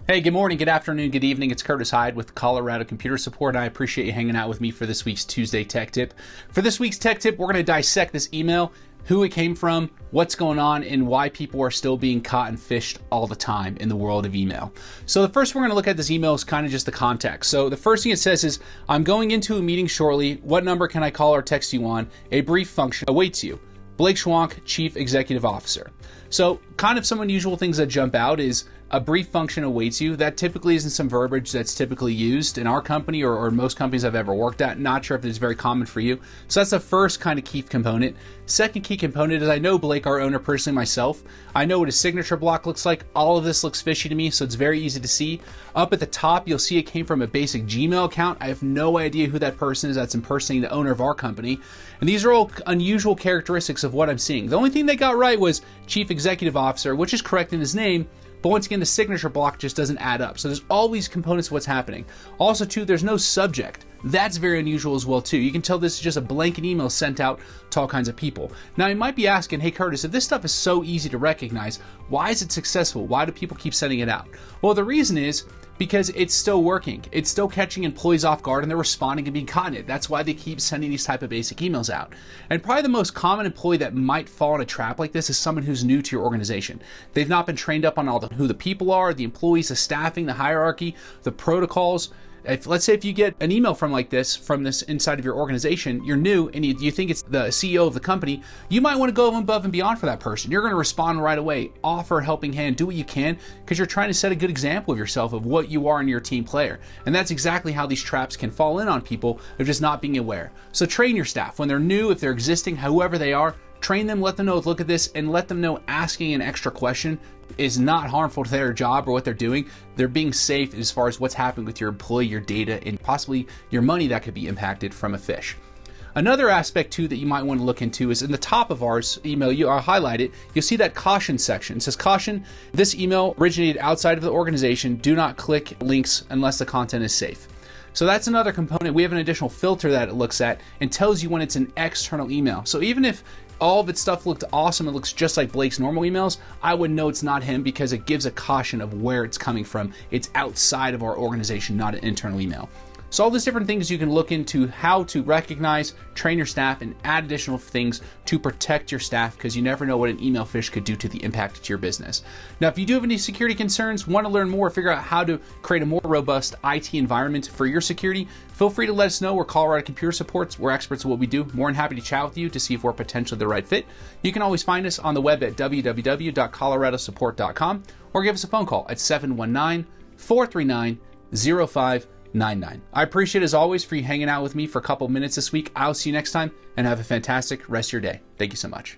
Hey, good morning, good afternoon, good evening. It's Curtis Hyde with Colorado Computer Support. I appreciate you hanging out with me for this week's Tuesday Tech Tip. For this week's Tech Tip, we're going to dissect this email, who it came from, what's going on, and why people are still being caught and fished all the time in the world of email. So the first we're going to look at this email is kind of just the context. So the first thing it says is, I'm going into a meeting shortly. What number can I call or text you on? A brief function awaits you. Blake Schwank, Chief Executive Officer. So kind of some unusual things that jump out is a brief function awaits you. That typically isn't some verbiage that's typically used in our company or most companies I've ever worked at. Not sure if it's very common for you. So that's the first kind of key component. Second key component is I know Blake, our owner, personally myself. I know what his signature block looks like. All of this looks fishy to me, so it's very easy to see. Up at the top, you'll see it came from a basic Gmail account. I have no idea who that person is that's impersonating the owner of our company. And these are all unusual characteristics of what I'm seeing. The only thing they got right was Chief Executive Officer, which is correct in his name. But once again, the signature block just doesn't add up. So there's all these components of what's happening. Also, too, there's no subject. That's very unusual as well, too. You can tell this is just a blanket email sent out to all kinds of people. Now, you might be asking, hey, Curtis, if this stuff is so easy to recognize, why is it successful? Why do people keep sending it out? Well, the reason is because it's still working. It's still catching employees off guard and they're responding and being caught in it. That's why they keep sending these type of basic emails out. And probably the most common employee that might fall in a trap like this is someone who's new to your organization. They've not been trained up on who the people are, the employees, the staffing, the hierarchy, the protocols. Let's say if you get an email from this inside of your organization, you're new and you think it's the CEO of the company, you might want to go above and beyond for that person. You're going to respond right away, offer a helping hand, do what you can, because you're trying to set a good example of yourself of what you are in your team player. And that's exactly how these traps can fall in on people of just not being aware. So train your staff. When they're new, if they're existing, however they are, train them, let them know, look at this, and let them know asking an extra question is not harmful to their job or what they're doing. They're being safe as far as what's happening with your employee, your data, and possibly your money that could be impacted from a phish. Another aspect too that you might want to look into is in the top of our email, I'll highlight it, you'll see that caution section. It says, caution, this email originated outside of the organization. Do not click links unless the content is safe. So that's another component. We have an additional filter that it looks at and tells you when it's an external email. So even if all of its stuff looked awesome, it looks just like Blake's normal emails, I would know it's not him because it gives a caution of where it's coming from. It's outside of our organization, not an internal email. So all these different things you can look into how to recognize, train your staff, and add additional things to protect your staff because you never know what an email phish could do to the impact to your business. Now, if you do have any security concerns, want to learn more, figure out how to create a more robust IT environment for your security, feel free to let us know. We're Colorado Computer Supports. We're experts at what we do. More than happy to chat with you to see if we're potentially the right fit. You can always find us on the web at www.coloradosupport.com or give us a phone call at 719-439-0599. I appreciate, as always, for you hanging out with me for a couple minutes this week. I'll see you next time and have a fantastic rest of your day. Thank you so much.